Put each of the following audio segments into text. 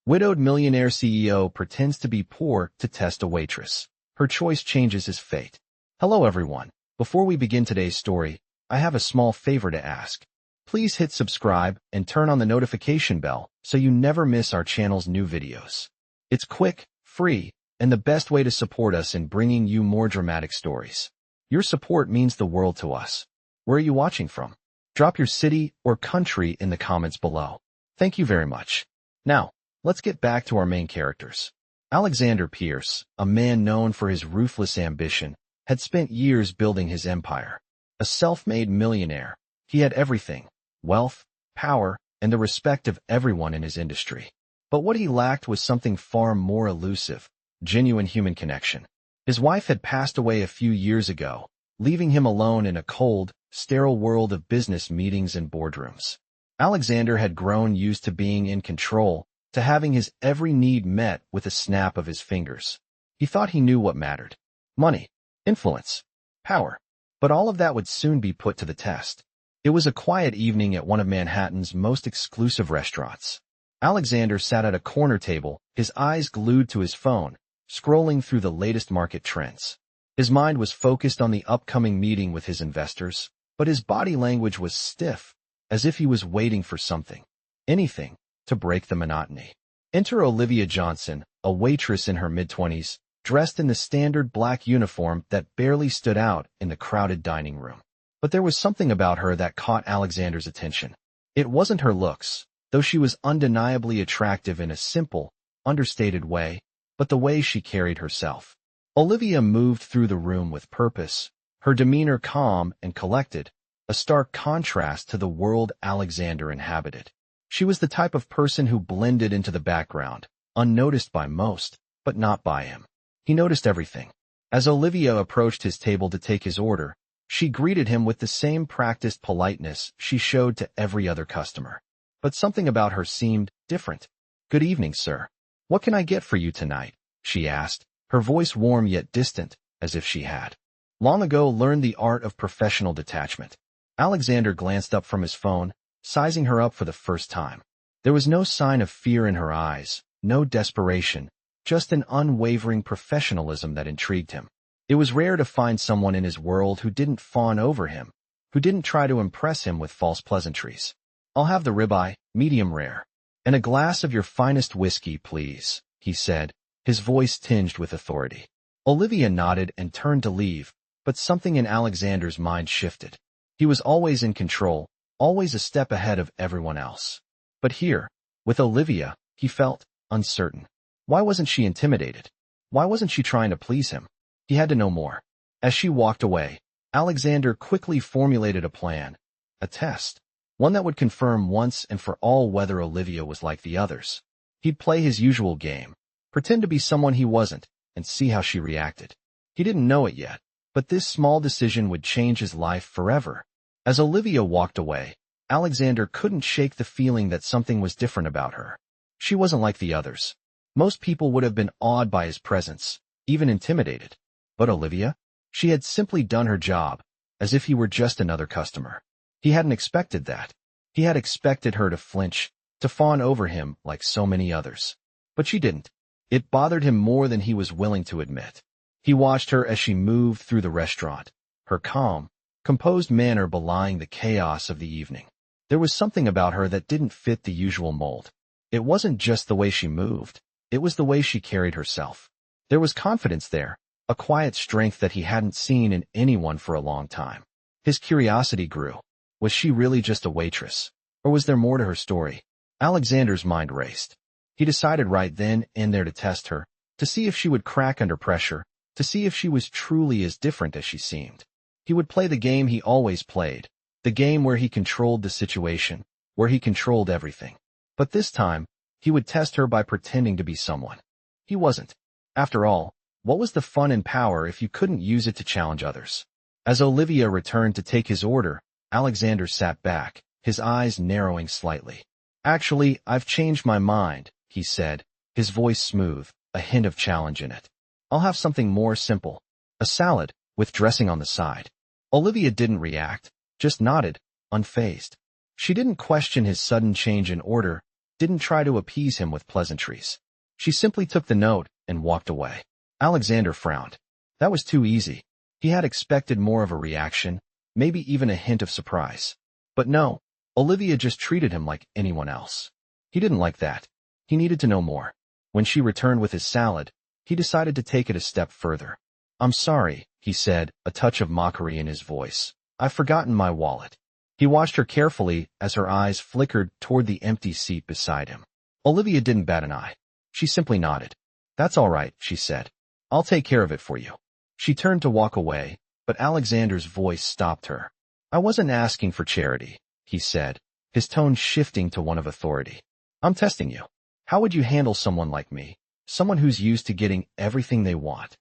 Widowed millionaire CEO pretends to be poor to test a waitress. Her choice changes his fate. Hello everyone. Before we begin today's story, I have a small favor to ask. Please hit subscribe and turn on the notification bell so you never miss our channel's new videos. It's quick, free, and the best way to support us in bringing you more dramatic stories. Your support means the world to us. Where are you watching from? Drop your city or country in the comments below. Thank you very much. Now, let's get back to our main characters. Alexander Pierce, a man known for his ruthless ambition, had spent years building his empire. A self-made millionaire, he had everything: wealth, power, and the respect of everyone in his industry. But what he lacked was something far more elusive: genuine human connection. His wife had passed away a few years ago, leaving him alone in a cold, sterile world of business meetings and boardrooms. Alexander had grown used to being in control, to having his every need met with a snap of his fingers. He thought he knew what mattered: money, influence, power. But all of that would soon be put to the test. It was a quiet evening at one of Manhattan's most exclusive restaurants. Alexander sat at a corner table, his eyes glued to his phone, scrolling through the latest market trends. His mind was focused on the upcoming meeting with his investors, but his body language was stiff, as if he was waiting for something, anything, to break the monotony. Enter Olivia Johnson, a waitress in her mid-20s, dressed in the standard black uniform that barely stood out in the crowded dining room. But there was something about her that caught Alexander's attention. It wasn't her looks, though she was undeniably attractive in a simple, understated way, but the way she carried herself. Olivia moved through the room with purpose, her demeanor calm and collected, a stark contrast to the world Alexander inhabited. She was the type of person who blended into the background, unnoticed by most, but not by him. He noticed everything. As Olivia approached his table to take his order, she greeted him with the same practiced politeness she showed to every other customer. But something about her seemed different. "Good evening, sir. What can I get for you tonight?" she asked, her voice warm yet distant, as if she had long ago learned the art of professional detachment. Alexander glanced up from his phone, sizing her up for the first time. There was no sign of fear in her eyes, no desperation, just an unwavering professionalism that intrigued him. It was rare to find someone in his world who didn't fawn over him, who didn't try to impress him with false pleasantries. "I'll have the ribeye, medium rare. And a glass of your finest whiskey, please," he said, his voice tinged with authority. Olivia nodded and turned to leave, but something in Alexander's mind shifted. He was always in control, always a step ahead of everyone else. But here, with Olivia, he felt uncertain. Why wasn't she intimidated? Why wasn't she trying to please him? He had to know more. As she walked away, Alexander quickly formulated a plan, a test, one that would confirm once and for all whether Olivia was like the others. He'd play his usual game, pretend to be someone he wasn't, and see how she reacted. He didn't know it yet, but this small decision would change his life forever. As Olivia walked away, Alexander couldn't shake the feeling that something was different about her. She wasn't like the others. Most people would have been awed by his presence, even intimidated. But Olivia? She had simply done her job, as if he were just another customer. He hadn't expected that. He had expected her to flinch, to fawn over him like so many others. But she didn't. It bothered him more than he was willing to admit. He watched her as she moved through the restaurant, her calm, composed manner belying the chaos of the evening. There was something about her that didn't fit the usual mold. It wasn't just the way she moved, it was the way she carried herself. There was confidence there, a quiet strength that he hadn't seen in anyone for a long time. His curiosity grew. Was she really just a waitress? Or was there more to her story? Alexander's mind raced. He decided right then and there to test her, to see if she would crack under pressure, to see if she was truly as different as she seemed. He would play the game he always played, the game where he controlled the situation, where he controlled everything. But this time, he would test her by pretending to be someone he wasn't. After all, what was the fun and power if you couldn't use it to challenge others? As Olivia returned to take his order, Alexander sat back, his eyes narrowing slightly. "Actually, I've changed my mind," he said, his voice smooth, a hint of challenge in it. "I'll have something more simple. A salad, with dressing on the side." Olivia didn't react, just nodded, unfazed. She didn't question his sudden change in order, didn't try to appease him with pleasantries. She simply took the note and walked away. Alexander frowned. That was too easy. He had expected more of a reaction, maybe even a hint of surprise. But no, Olivia just treated him like anyone else. He didn't like that. He needed to know more. When she returned with his salad, he decided to take it a step further. "I'm sorry," he said, a touch of mockery in his voice. "I've forgotten my wallet." He watched her carefully as her eyes flickered toward the empty seat beside him. Olivia didn't bat an eye. She simply nodded. "That's all right," she said. "I'll take care of it for you." She turned to walk away, but Alexander's voice stopped her. "I wasn't asking for charity," he said, his tone shifting to one of authority. "I'm testing you. How would you handle someone like me, someone who's used to getting everything they want?"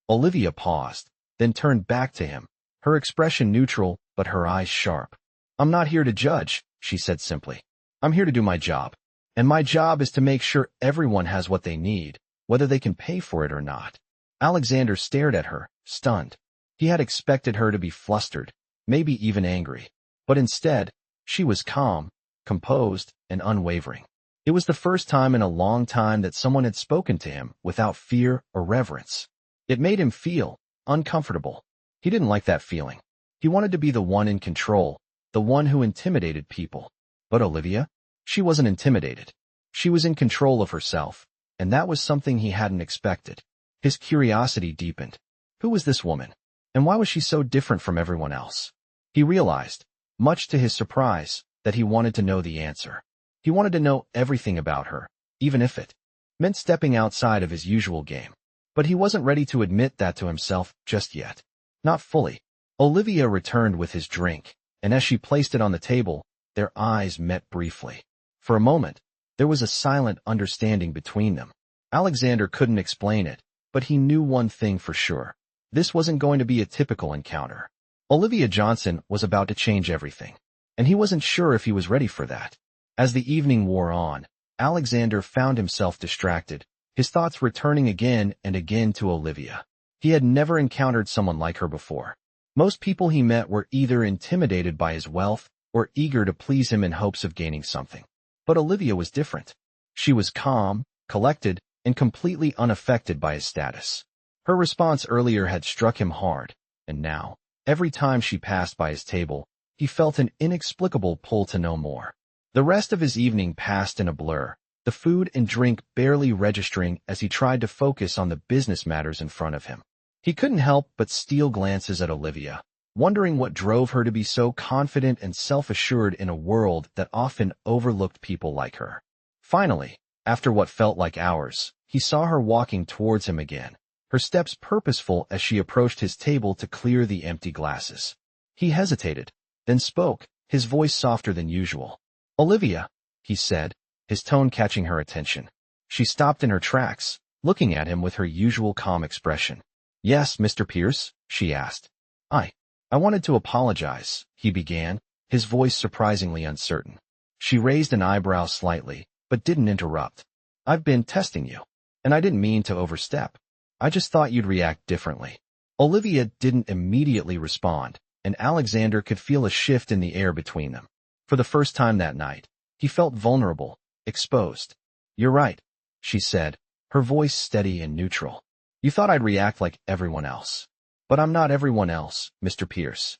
Olivia paused, then turned back to him, her expression neutral but her eyes sharp. "I'm not here to judge," she said simply. "I'm here to do my job. And my job is to make sure everyone has what they need, whether they can pay for it or not." Alexander stared at her, stunned. He had expected her to be flustered, maybe even angry. But instead, she was calm, composed, and unwavering. It was the first time in a long time that someone had spoken to him without fear or reverence. It made him feel uncomfortable. He didn't like that feeling. He wanted to be the one in control, the one who intimidated people. But Olivia? She wasn't intimidated. She was in control of herself, and that was something he hadn't expected. His curiosity deepened. Who was this woman? And why was she so different from everyone else? He realized, much to his surprise, that he wanted to know the answer. He wanted to know everything about her, even if it meant stepping outside of his usual game. But he wasn't ready to admit that to himself just yet. Not fully. Olivia returned with his drink, and as she placed it on the table, their eyes met briefly. For a moment, there was a silent understanding between them. Alexander couldn't explain it, but he knew one thing for sure. This wasn't going to be a typical encounter. Olivia Johnson was about to change everything, and he wasn't sure if he was ready for that. As the evening wore on, Alexander found himself distracted, his thoughts returning again and again to Olivia. He had never encountered someone like her before. Most people he met were either intimidated by his wealth or eager to please him in hopes of gaining something. But Olivia was different. She was calm, collected, and completely unaffected by his status. Her response earlier had struck him hard, and now, every time she passed by his table, he felt an inexplicable pull to know more. The rest of his evening passed in a blur, the food and drink barely registering as he tried to focus on the business matters in front of him. He couldn't help but steal glances at Olivia, wondering what drove her to be so confident and self-assured in a world that often overlooked people like her. Finally, after what felt like hours, he saw her walking towards him again, her steps purposeful as she approached his table to clear the empty glasses. He hesitated, then spoke, his voice softer than usual. "Olivia," he said, his tone catching her attention. She stopped in her tracks, looking at him with her usual calm expression. "Yes, Mr. Pierce?" she asked. I wanted to apologize," he began, his voice surprisingly uncertain. She raised an eyebrow slightly, but didn't interrupt. "I've been testing you, and I didn't mean to overstep. I just thought you'd react differently." Olivia didn't immediately respond, and Alexander could feel a shift in the air between them. For the first time that night, he felt vulnerable, exposed. "You're right," she said, her voice steady and neutral. "You thought I'd react like everyone else. But I'm not everyone else, Mr. Pierce."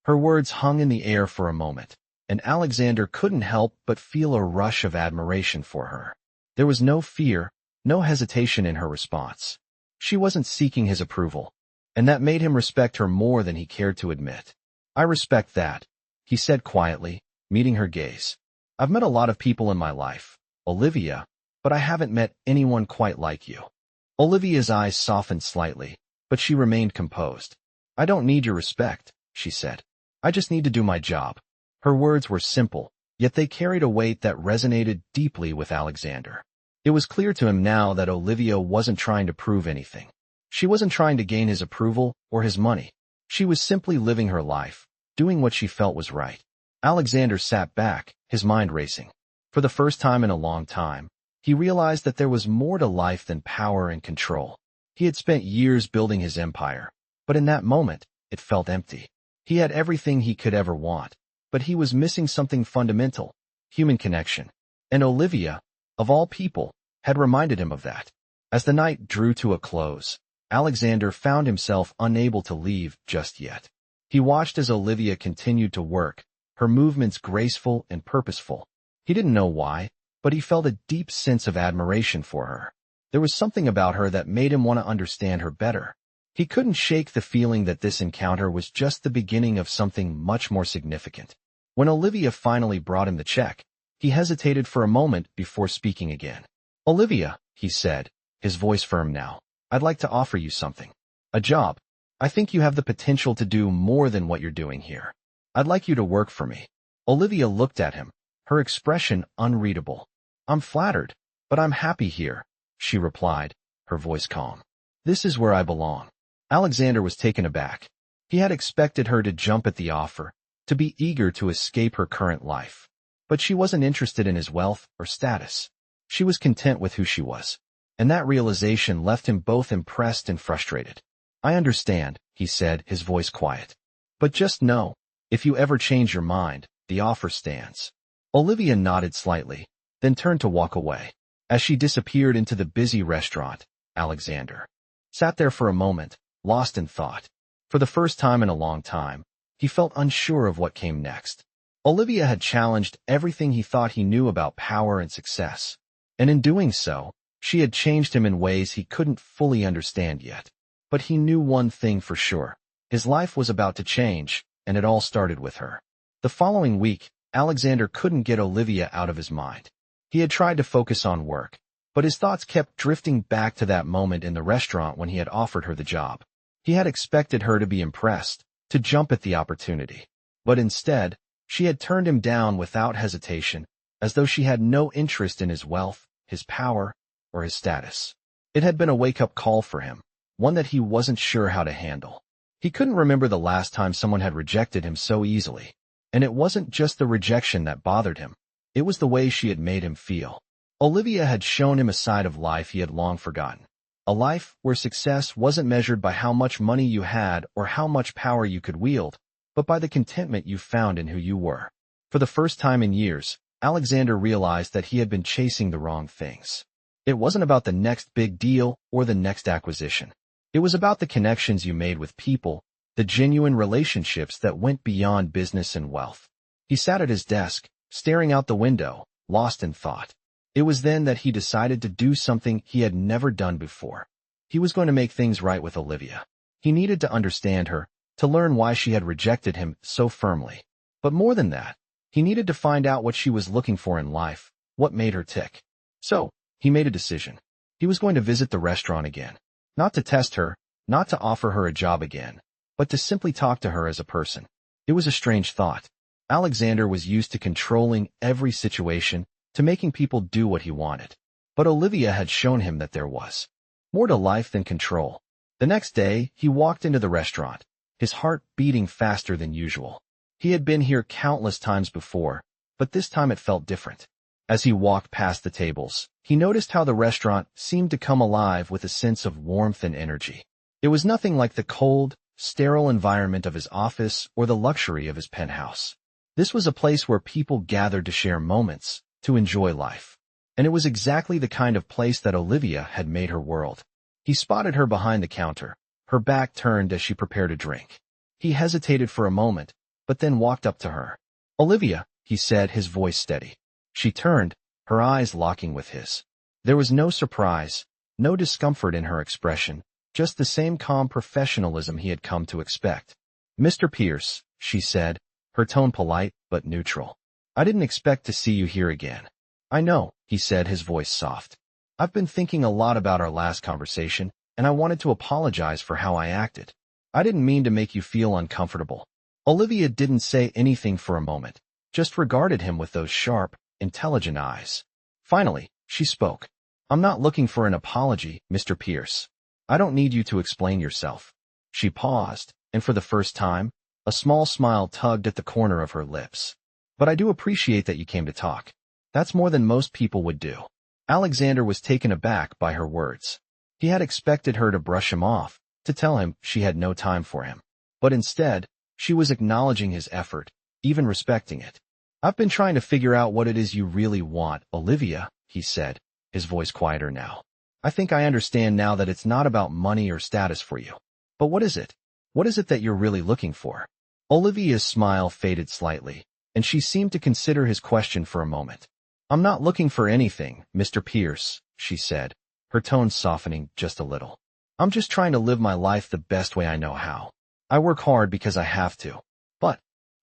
Her words hung in the air for a moment, and Alexander couldn't help but feel a rush of admiration for her. There was no fear, no hesitation in her response. She wasn't seeking his approval, and that made him respect her more than he cared to admit. "I respect that," he said quietly, meeting her gaze. "I've met a lot of people in my life, Olivia, but I haven't met anyone quite like you." Olivia's eyes softened slightly, but she remained composed. "I don't need your respect," she said. "I just need to do my job." Her words were simple, yet they carried a weight that resonated deeply with Alexander. It was clear to him now that Olivia wasn't trying to prove anything. She wasn't trying to gain his approval or his money. She was simply living her life, doing what she felt was right. Alexander sat back, his mind racing. For the first time in a long time, he realized that there was more to life than power and control. He had spent years building his empire, but in that moment, it felt empty. He had everything he could ever want, but he was missing something fundamental: human connection. And Olivia, of all people, had reminded him of that. As the night drew to a close, Alexander found himself unable to leave just yet. He watched as Olivia continued to work, her movements graceful and purposeful. He didn't know why, but he felt a deep sense of admiration for her. There was something about her that made him want to understand her better. He couldn't shake the feeling that this encounter was just the beginning of something much more significant. When Olivia finally brought him the check, he hesitated for a moment before speaking again. "Olivia," he said, his voice firm now, "I'd like to offer you something. A job. I think you have the potential to do more than what you're doing here. I'd like you to work for me." Olivia looked at him, her expression unreadable. "I'm flattered, but I'm happy here," she replied, her voice calm. "This is where I belong." Alexander was taken aback. He had expected her to jump at the offer, to be eager to escape her current life. But she wasn't interested in his wealth or status. She was content with who she was. And that realization left him both impressed and frustrated. "I understand," he said, his voice quiet. "But just know, if you ever change your mind, the offer stands." Olivia nodded slightly, then turned to walk away. As she disappeared into the busy restaurant, Alexander sat there for a moment, lost in thought. For the first time in a long time, he felt unsure of what came next. Olivia had challenged everything he thought he knew about power and success. And in doing so, she had changed him in ways he couldn't fully understand yet. But he knew one thing for sure. His life was about to change, and it all started with her. The following week, Alexander couldn't get Olivia out of his mind. He had tried to focus on work, but his thoughts kept drifting back to that moment in the restaurant when he had offered her the job. He had expected her to be impressed, to jump at the opportunity. But instead, she had turned him down without hesitation, as though she had no interest in his wealth, his power, or his status. It had been a wake-up call for him, one that he wasn't sure how to handle. He couldn't remember the last time someone had rejected him so easily. And it wasn't just the rejection that bothered him. It was the way she had made him feel. Olivia had shown him a side of life he had long forgotten. A life where success wasn't measured by how much money you had or how much power you could wield, but by the contentment you found in who you were. For the first time in years, Alexander realized that he had been chasing the wrong things. It wasn't about the next big deal or the next acquisition. It was about the connections you made with people, the genuine relationships that went beyond business and wealth. He sat at his desk, staring out the window, lost in thought. It was then that he decided to do something he had never done before. He was going to make things right with Olivia. He needed to understand her, to learn why she had rejected him so firmly. But more than that, he needed to find out what she was looking for in life, what made her tick. So, he made a decision. He was going to visit the restaurant again. Not to test her, not to offer her a job again, but to simply talk to her as a person. It was a strange thought. Alexander was used to controlling every situation, to making people do what he wanted. But Olivia had shown him that there was more to life than control. The next day, he walked into the restaurant, his heart beating faster than usual. He had been here countless times before, but this time it felt different. As he walked past the tables, he noticed how the restaurant seemed to come alive with a sense of warmth and energy. It was nothing like the cold, sterile environment of his office or the luxury of his penthouse. This was a place where people gathered to share moments, to enjoy life. And it was exactly the kind of place that Olivia had made her world. He spotted her behind the counter, her back turned as she prepared a drink. He hesitated for a moment, but then walked up to her. "Olivia," he said, his voice steady. She turned, her eyes locking with his. There was no surprise, no discomfort in her expression, just the same calm professionalism he had come to expect. "Mr. Pierce," she said, her tone polite but neutral. "I didn't expect to see you here again." "I know," he said, his voice soft. "I've been thinking a lot about our last conversation, and I wanted to apologize for how I acted. I didn't mean to make you feel uncomfortable." Olivia didn't say anything for a moment, just regarded him with those sharp, intelligent eyes. Finally, she spoke. "I'm not looking for an apology, Mr. Pierce. I don't need you to explain yourself." She paused, and for the first time, a small smile tugged at the corner of her lips. "But I do appreciate that you came to talk. That's more than most people would do." Alexander was taken aback by her words. He had expected her to brush him off, to tell him she had no time for him. But instead, she was acknowledging his effort, even respecting it. "I've been trying to figure out what it is you really want, Olivia," he said, his voice quieter now. I think I understand now that it's not about money or status for you. But what is it? What is it that you're really looking for? Olivia's smile faded slightly, and she seemed to consider his question for a moment. I'm not looking for anything, Mr. Pierce, she said, her tone softening just a little. I'm just trying to live my life the best way I know how. I work hard because I have to. But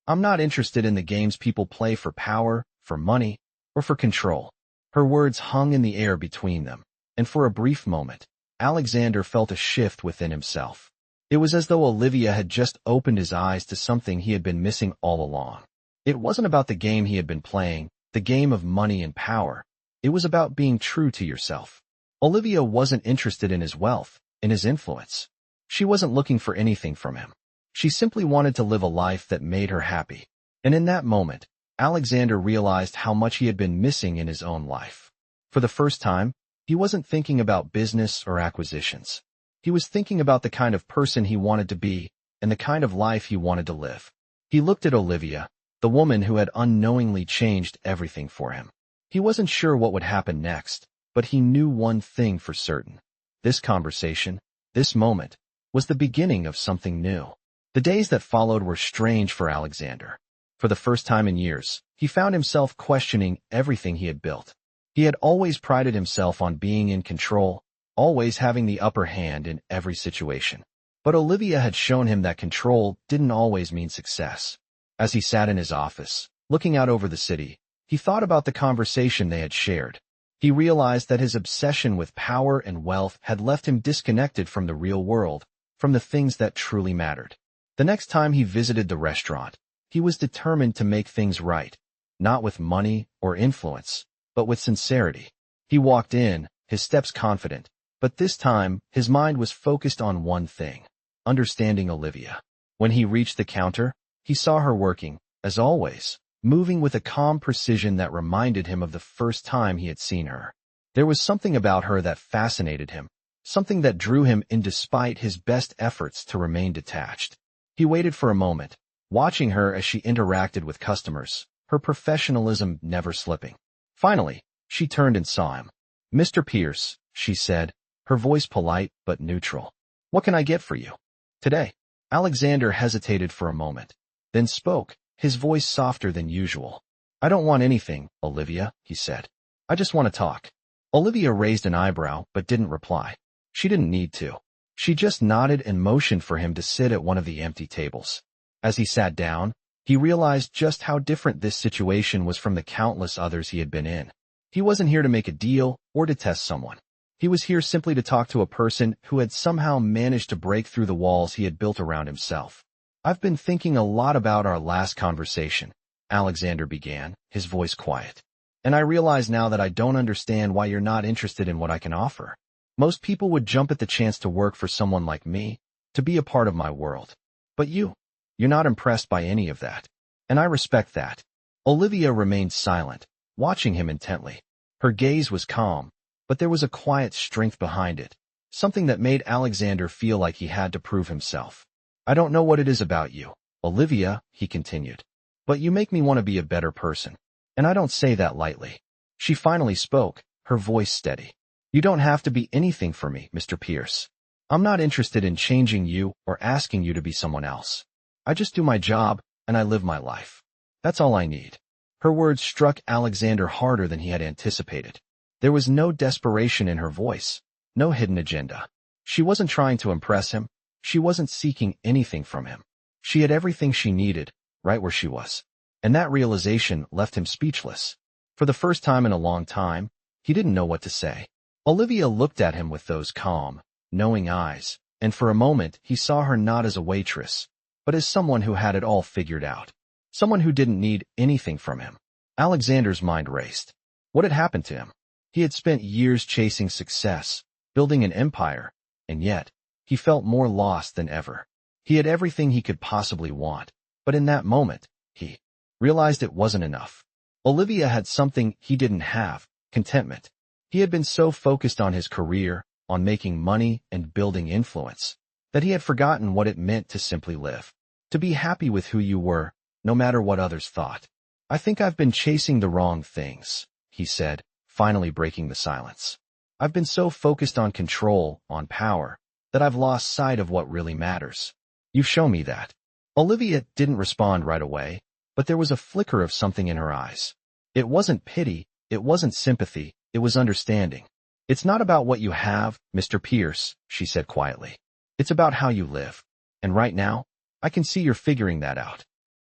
I'm not interested in the games people play for power, for money, or for control. Her words hung in the air between them, and for a brief moment, Alexander felt a shift within himself. It was as though Olivia had just opened his eyes to something he had been missing all along. It wasn't about the game he had been playing, the game of money and power. It was about being true to yourself. Olivia wasn't interested in his wealth, in his influence. She wasn't looking for anything from him. She simply wanted to live a life that made her happy. And in that moment, Alexander realized how much he had been missing in his own life. For the first time, he wasn't thinking about business or acquisitions. He was thinking about the kind of person he wanted to be and the kind of life he wanted to live. He looked at Olivia, the woman who had unknowingly changed everything for him. He wasn't sure what would happen next, but he knew one thing for certain. This conversation, this moment, was the beginning of something new. The days that followed were strange for Alexander. For the first time in years, he found himself questioning everything he had built. He had always prided himself on being in control, always having the upper hand in every situation. But Olivia had shown him that control didn't always mean success. As he sat in his office, looking out over the city, he thought about the conversation they had shared. He realized that his obsession with power and wealth had left him disconnected from the real world, from the things that truly mattered. The next time he visited the restaurant, he was determined to make things right, not with money or influence, but with sincerity. He walked in, his steps confident, but this time his mind was focused on one thing: understanding Olivia. When he reached the counter, he saw her working, as always, moving with a calm precision that reminded him of the first time he had seen her. There was something about her that fascinated him, something that drew him in despite his best efforts to remain detached. He waited for a moment, watching her as she interacted with customers, her professionalism never slipping. Finally, she turned and saw him. Mr. Pierce, she said, her voice polite but neutral. What can I get for you today? Alexander hesitated for a moment, then spoke, his voice softer than usual. I don't want anything, Olivia, he said. I just want to talk. Olivia raised an eyebrow but didn't reply. She didn't need to. She just nodded and motioned for him to sit at one of the empty tables. As he sat down, he realized just how different this situation was from the countless others he had been in. He wasn't here to make a deal or to test someone. He was here simply to talk to a person who had somehow managed to break through the walls he had built around himself. I've been thinking a lot about our last conversation, Alexander began, his voice quiet. And I realize now that I don't understand why you're not interested in what I can offer. Most people would jump at the chance to work for someone like me, to be a part of my world. But you're not impressed by any of that. And I respect that. Olivia remained silent, watching him intently. Her gaze was calm, but there was a quiet strength behind it, something that made Alexander feel like he had to prove himself. I don't know what it is about you, Olivia, he continued, but you make me want to be a better person. And I don't say that lightly. She finally spoke, her voice steady. You don't have to be anything for me, Mr. Pierce. I'm not interested in changing you or asking you to be someone else. I just do my job, and I live my life. That's all I need. Her words struck Alexander harder than he had anticipated. There was no desperation in her voice, no hidden agenda. She wasn't trying to impress him. She wasn't seeking anything from him. She had everything she needed, right where she was. And that realization left him speechless. For the first time in a long time, he didn't know what to say. Olivia looked at him with those calm, knowing eyes, and for a moment he saw her not as a waitress, but as someone who had it all figured out. Someone who didn't need anything from him. Alexander's mind raced. What had happened to him? He had spent years chasing success, building an empire, and yet, he felt more lost than ever. He had everything he could possibly want, but in that moment, he realized it wasn't enough. Olivia had something he didn't have: contentment. He had been so focused on his career, on making money and building influence, that he had forgotten what it meant to simply live. To be happy with who you were, no matter what others thought. I think I've been chasing the wrong things, he said, finally breaking the silence. "I've been so focused on control, on power, that I've lost sight of what really matters. You've shown me that." Olivia didn't respond right away, but there was a flicker of something in her eyes. It wasn't pity, it wasn't sympathy, it was understanding. "It's not about what you have, Mr. Pierce," she said quietly. "It's about how you live. And right now, I can see you're figuring that out."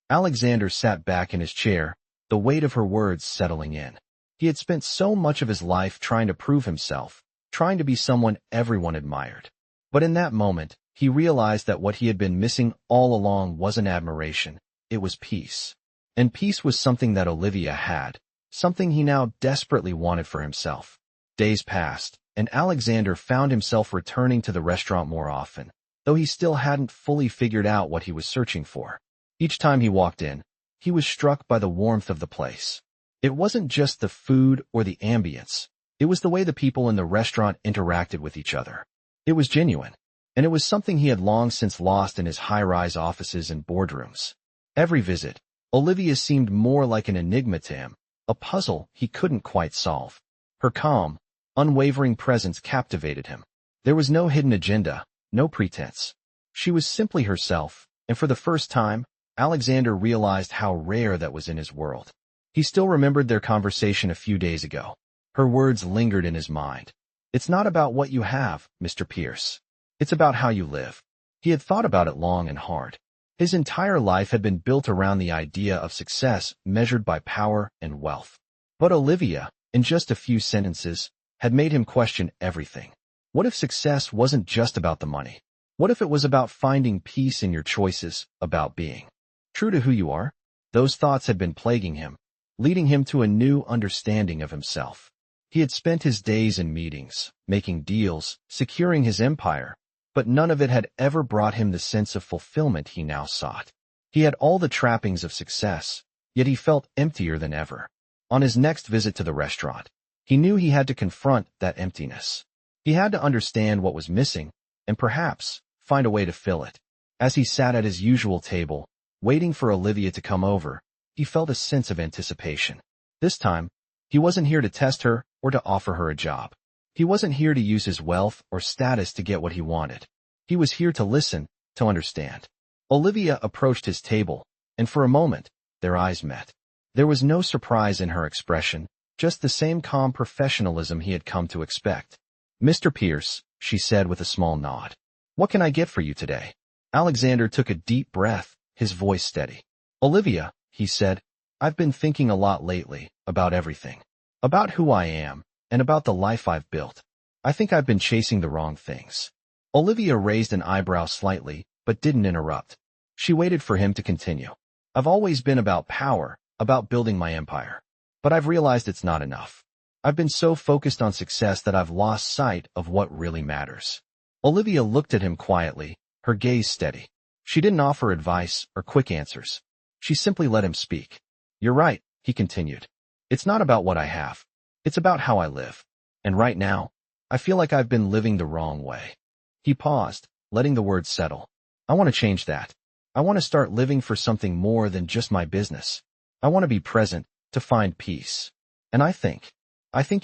Alexander sat back in his chair, the weight of her words settling in. He had spent so much of his life trying to prove himself, trying to be someone everyone admired. But in that moment, he realized that what he had been missing all along wasn't admiration, it was peace. And peace was something that Olivia had, something he now desperately wanted for himself. Days passed, and Alexander found himself returning to the restaurant more often, though he still hadn't fully figured out what he was searching for. Each time he walked in, he was struck by the warmth of the place. It wasn't just the food or the ambience, it was the way the people in the restaurant interacted with each other. It was genuine, and it was something he had long since lost in his high-rise offices and boardrooms. Every visit, Olivia seemed more like an enigma to him, a puzzle he couldn't quite solve. Her calm, unwavering presence captivated him. There was no hidden agenda, no pretense. She was simply herself, and for the first time, Alexander realized how rare that was in his world. He still remembered their conversation a few days ago. Her words lingered in his mind. "It's not about what you have, Mr. Pierce. It's about how you live." He had thought about it long and hard. His entire life had been built around the idea of success measured by power and wealth. But Olivia, in just a few sentences, had made him question everything. What if success wasn't just about the money? What if it was about finding peace in your choices, about being true to who you are? Those thoughts had been plaguing him, leading him to a new understanding of himself. He had spent his days in meetings, making deals, securing his empire, but none of it had ever brought him the sense of fulfillment he now sought. He had all the trappings of success, yet he felt emptier than ever. On his next visit to the restaurant, he knew he had to confront that emptiness. He had to understand what was missing, and perhaps find a way to fill it. As he sat at his usual table, waiting for Olivia to come over, he felt a sense of anticipation. This time, he wasn't here to test her or to offer her a job. He wasn't here to use his wealth or status to get what he wanted. He was here to listen, to understand. Olivia approached his table, and for a moment, their eyes met. There was no surprise in her expression, just the same calm professionalism he had come to expect. "Mr. Pierce," she said with a small nod. "What can I get for you today?" Alexander took a deep breath, his voice steady. "Olivia," he said, "I've been thinking a lot lately, about everything. About who I am, and about the life I've built. I think I've been chasing the wrong things." Olivia raised an eyebrow slightly, but didn't interrupt. She waited for him to continue. "I've always been about power, about building my empire. But I've realized it's not enough. I've been so focused on success that I've lost sight of what really matters." Olivia looked at him quietly, her gaze steady. She didn't offer advice or quick answers. She simply let him speak. "You're right," he continued. "It's not about what I have. It's about how I live. And right now, I feel like I've been living the wrong way." He paused, letting the words settle. "I want to change that. I want to start living for something more than just my business. I want to be present, to find peace. And I think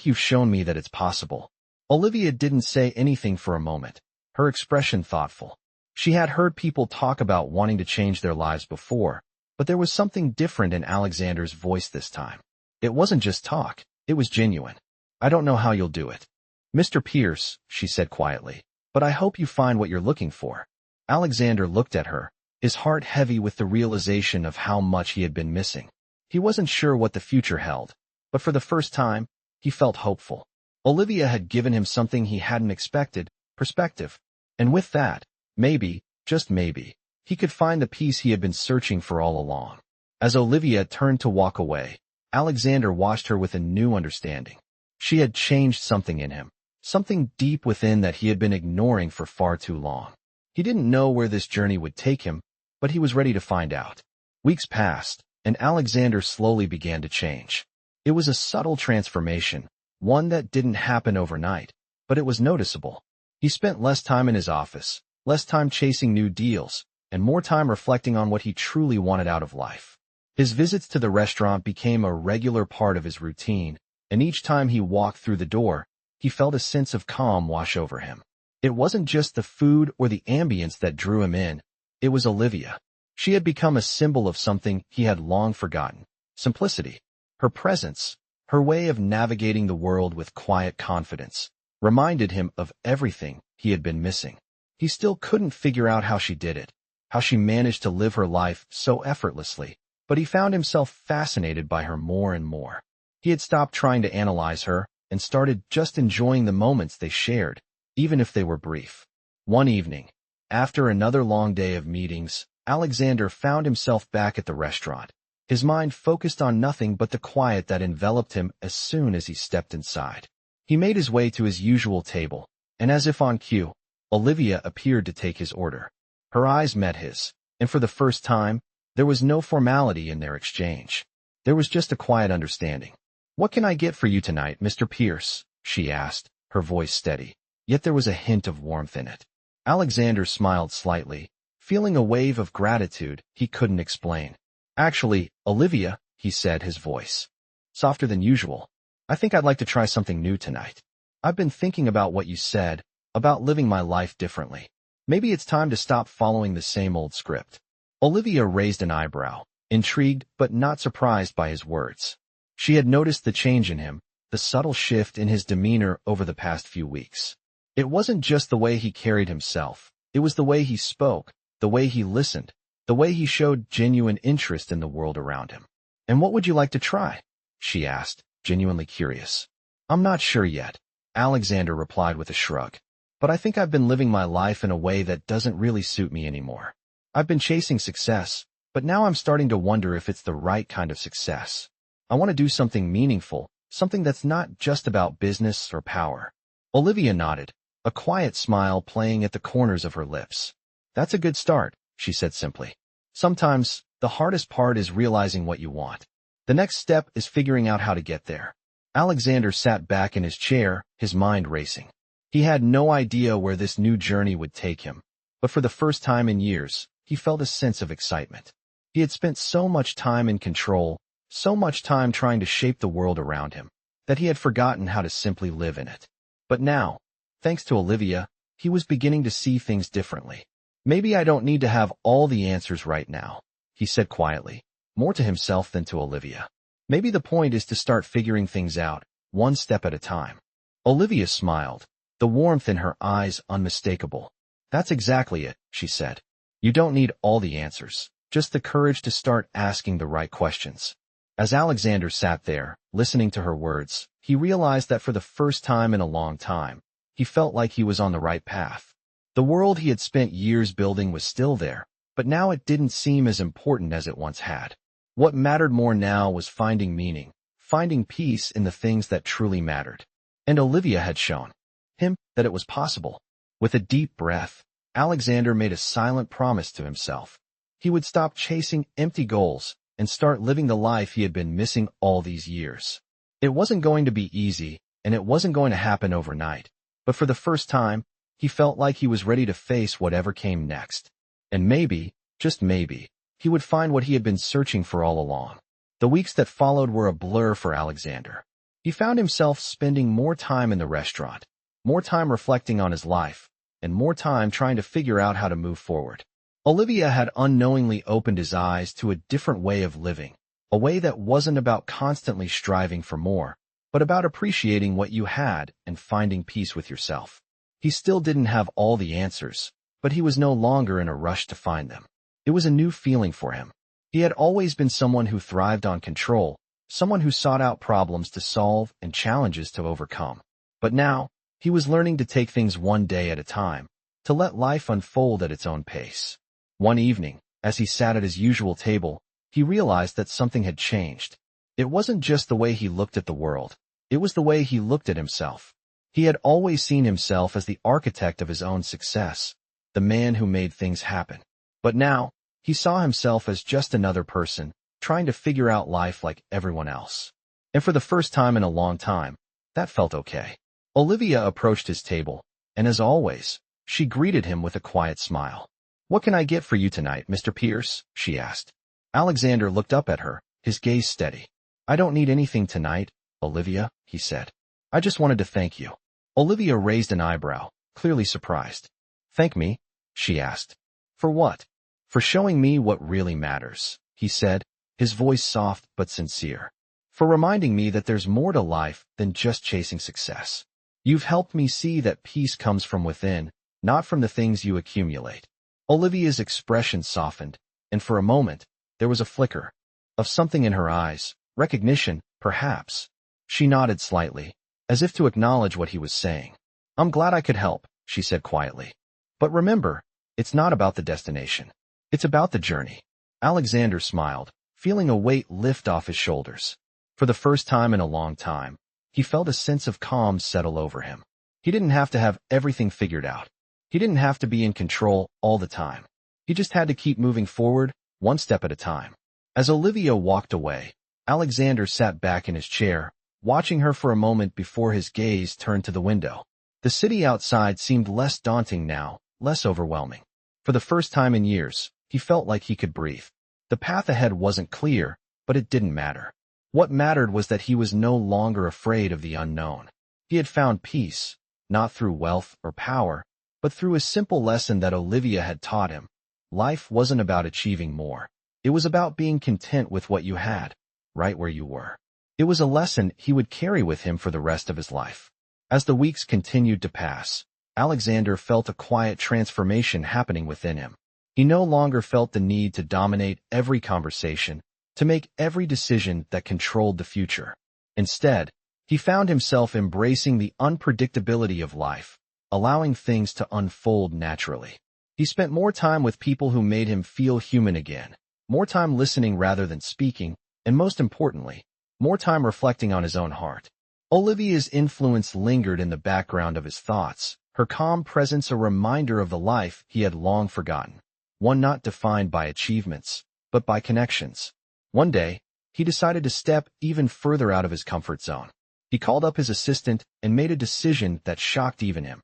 you've shown me that it's possible." Olivia didn't say anything for a moment, her expression thoughtful. She had heard people talk about wanting to change their lives before, but there was something different in Alexander's voice this time. It wasn't just talk, it was genuine. "I don't know how you'll do it, Mr. Pierce," she said quietly, "but I hope you find what you're looking for." Alexander looked at her, his heart heavy with the realization of how much he had been missing. He wasn't sure what the future held, but for the first time, he felt hopeful. Olivia had given him something he hadn't expected, perspective. And with that, maybe, just maybe, he could find the peace he had been searching for all along. As Olivia turned to walk away, Alexander watched her with a new understanding. She had changed something in him, something deep within that he had been ignoring for far too long. He didn't know where this journey would take him, but he was ready to find out. Weeks passed, and Alexander slowly began to change. It was a subtle transformation, one that didn't happen overnight, but it was noticeable. He spent less time in his office, less time chasing new deals, and more time reflecting on what he truly wanted out of life. His visits to the restaurant became a regular part of his routine, and each time he walked through the door, he felt a sense of calm wash over him. It wasn't just the food or the ambience that drew him in, it was Olivia. She had become a symbol of something he had long forgotten: simplicity. Her presence, her way of navigating the world with quiet confidence, reminded him of everything he had been missing. He still couldn't figure out how she did it, how she managed to live her life so effortlessly, but he found himself fascinated by her more and more. He had stopped trying to analyze her and started just enjoying the moments they shared, even if they were brief. One evening, after another long day of meetings, Alexander found himself back at the restaurant. His mind focused on nothing but the quiet that enveloped him as soon as he stepped inside. He made his way to his usual table, and as if on cue, Olivia appeared to take his order. Her eyes met his, and for the first time, there was no formality in their exchange. There was just a quiet understanding. "What can I get for you tonight, Mr. Pierce?" she asked, her voice steady, yet there was a hint of warmth in it. Alexander smiled slightly, feeling a wave of gratitude he couldn't explain. "Actually, Olivia," he said, his voice softer than usual, "I think I'd like to try something new tonight. I've been thinking about what you said, about living my life differently. Maybe it's time to stop following the same old script." Olivia raised an eyebrow, intrigued but not surprised by his words. She had noticed the change in him, the subtle shift in his demeanor over the past few weeks. It wasn't just the way he carried himself, it was the way he spoke, the way he listened, the way he showed genuine interest in the world around him. "And what would you like to try?" she asked, genuinely curious. "I'm not sure yet," Alexander replied with a shrug. "But I think I've been living my life in a way that doesn't really suit me anymore. I've been chasing success, but now I'm starting to wonder if it's the right kind of success. I want to do something meaningful, something that's not just about business or power." Olivia nodded, a quiet smile playing at the corners of her lips. "That's a good start," she said simply. "Sometimes, the hardest part is realizing what you want. The next step is figuring out how to get there." Alexander sat back in his chair, his mind racing. He had no idea where this new journey would take him, but for the first time in years, he felt a sense of excitement. He had spent so much time in control, so much time trying to shape the world around him, that he had forgotten how to simply live in it. But now, thanks to Olivia, he was beginning to see things differently. "Maybe I don't need to have all the answers right now," he said quietly, more to himself than to Olivia. "Maybe the point is to start figuring things out, one step at a time." Olivia smiled, the warmth in her eyes unmistakable. "That's exactly it," she said. "You don't need all the answers, just the courage to start asking the right questions." As Alexander sat there, listening to her words, he realized that for the first time in a long time, he felt like he was on the right path. The world he had spent years building was still there, but now it didn't seem as important as it once had. What mattered more now was finding meaning, finding peace in the things that truly mattered. And Olivia had shown him that it was possible. With a deep breath, Alexander made a silent promise to himself. He would stop chasing empty goals and start living the life he had been missing all these years. It wasn't going to be easy, and it wasn't going to happen overnight, but for the first time, he felt like he was ready to face whatever came next. And maybe, just maybe, he would find what he had been searching for all along. The weeks that followed were a blur for Alexander. He found himself spending more time in the restaurant, more time reflecting on his life, and more time trying to figure out how to move forward. Olivia had unknowingly opened his eyes to a different way of living, a way that wasn't about constantly striving for more, but about appreciating what you had and finding peace with yourself. He still didn't have all the answers, but he was no longer in a rush to find them. It was a new feeling for him. He had always been someone who thrived on control, someone who sought out problems to solve and challenges to overcome. But now, he was learning to take things one day at a time, to let life unfold at its own pace. One evening, as he sat at his usual table, he realized that something had changed. It wasn't just the way he looked at the world, it was the way he looked at himself. He had always seen himself as the architect of his own success, the man who made things happen. But now, he saw himself as just another person, trying to figure out life like everyone else. And for the first time in a long time, that felt okay. Olivia approached his table, and as always, she greeted him with a quiet smile. "What can I get for you tonight, Mr. Pierce?" she asked. Alexander looked up at her, his gaze steady. "I don't need anything tonight, Olivia, he said. I just wanted to thank you. Olivia raised an eyebrow, clearly surprised. Thank me? She asked. For what? For showing me what really matters, he said, his voice soft but sincere. For reminding me that there's more to life than just chasing success. You've helped me see that peace comes from within, not from the things you accumulate. Olivia's expression softened, and for a moment, there was a flicker of something in her eyes, recognition, perhaps. She nodded slightly, as if to acknowledge what he was saying. I'm glad I could help, she said quietly. But remember, it's not about the destination. It's about the journey. Alexander smiled, feeling a weight lift off his shoulders. For the first time in a long time, he felt a sense of calm settle over him. He didn't have to have everything figured out. He didn't have to be in control all the time. He just had to keep moving forward, one step at a time. As Olivia walked away, Alexander sat back in his chair, watching her for a moment before his gaze turned to the window. The city outside seemed less daunting now, less overwhelming. For the first time in years, he felt like he could breathe. The path ahead wasn't clear, but it didn't matter. What mattered was that he was no longer afraid of the unknown. He had found peace, not through wealth or power, but through a simple lesson that Olivia had taught him. Life wasn't about achieving more. It was about being content with what you had, right where you were. It was a lesson he would carry with him for the rest of his life. As the weeks continued to pass, Alexander felt a quiet transformation happening within him. He no longer felt the need to dominate every conversation, to make every decision that controlled the future. Instead, he found himself embracing the unpredictability of life, allowing things to unfold naturally. He spent more time with people who made him feel human again, more time listening rather than speaking, and most importantly, more time reflecting on his own heart. Olivia's influence lingered in the background of his thoughts, her calm presence a reminder of the life he had long forgotten, one not defined by achievements, but by connections. One day, he decided to step even further out of his comfort zone. He called up his assistant and made a decision that shocked even him.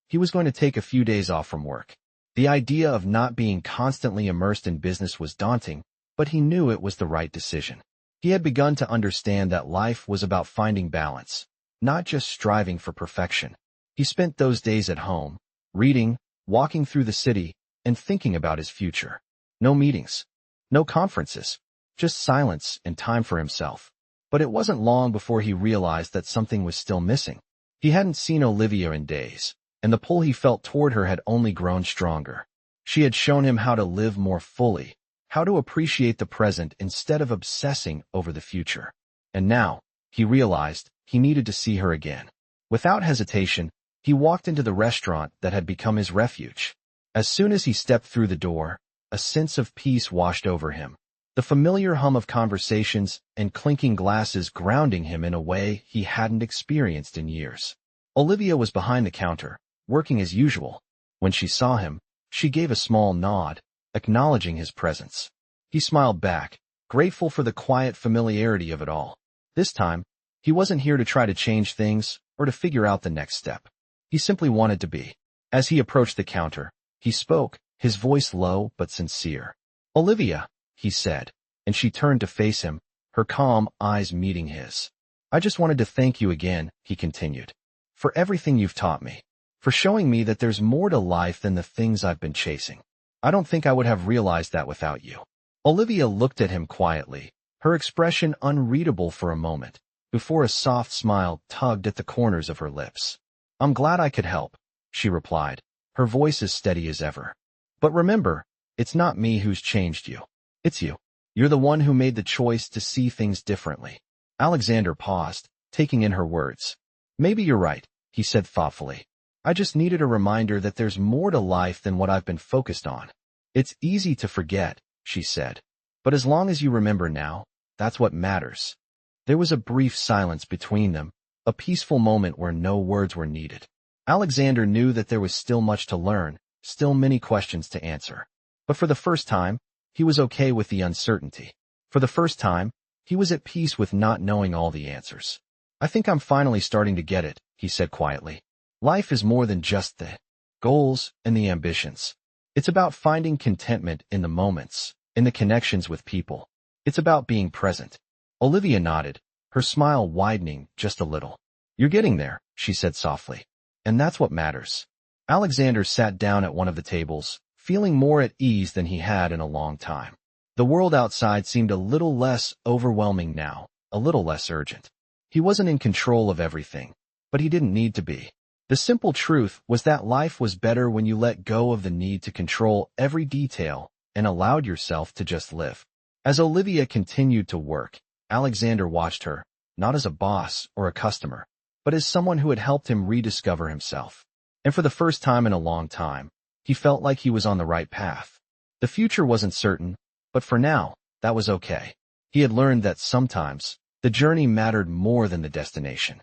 He was going to take a few days off from work. The idea of not being constantly immersed in business was daunting, but he knew it was the right decision. He had begun to understand that life was about finding balance, not just striving for perfection. He spent those days at home, reading, walking through the city, and thinking about his future. No meetings, no conferences, just silence and time for himself. But it wasn't long before he realized that something was still missing. He hadn't seen Olivia in days, and the pull he felt toward her had only grown stronger. She had shown him how to live more fully, how to appreciate the present instead of obsessing over the future. And now, he realized, he needed to see her again. Without hesitation, he walked into the restaurant that had become his refuge. As soon as he stepped through the door, a sense of peace washed over him. The familiar hum of conversations and clinking glasses grounding him in a way he hadn't experienced in years. Olivia was behind the counter, working as usual. When she saw him, she gave a small nod, acknowledging his presence. He smiled back, grateful for the quiet familiarity of it all. This time, he wasn't here to try to change things or to figure out the next step. He simply wanted to be. As he approached the counter, he spoke, his voice low but sincere. "Olivia," he said, and she turned to face him, her calm eyes meeting his. "I just wanted to thank you again," he continued, "for everything you've taught me, for showing me that there's more to life than the things I've been chasing. I don't think I would have realized that without you." Olivia looked at him quietly, her expression unreadable for a moment, before a soft smile tugged at the corners of her lips. "I'm glad I could help," she replied, her voice as steady as ever. "But remember, it's not me who's changed you. It's you. You're the one who made the choice to see things differently." Alexander paused, taking in her words. "Maybe you're right," he said thoughtfully. "I just needed a reminder that there's more to life than what I've been focused on." "It's easy to forget," she said. "But as long as you remember now, that's what matters." There was a brief silence between them, a peaceful moment where no words were needed. Alexander knew that there was still much to learn, still many questions to answer. But for the first time, he was okay with the uncertainty. For the first time, he was at peace with not knowing all the answers. "I think I'm finally starting to get it," he said quietly. "Life is more than just the goals and the ambitions. It's about finding contentment in the moments, in the connections with people. It's about being present." Olivia nodded, her smile widening just a little. "You're getting there," she said softly. "And that's what matters." Alexander sat down at one of the tables, feeling more at ease than he had in a long time. The world outside seemed a little less overwhelming now, a little less urgent. He wasn't in control of everything, but he didn't need to be. The simple truth was that life was better when you let go of the need to control every detail and allowed yourself to just live. As Olivia continued to work, Alexander watched her, not as a boss or a customer, but as someone who had helped him rediscover himself. And for the first time in a long time, he felt like he was on the right path. The future wasn't certain, but for now, that was okay. He had learned that sometimes, the journey mattered more than the destination.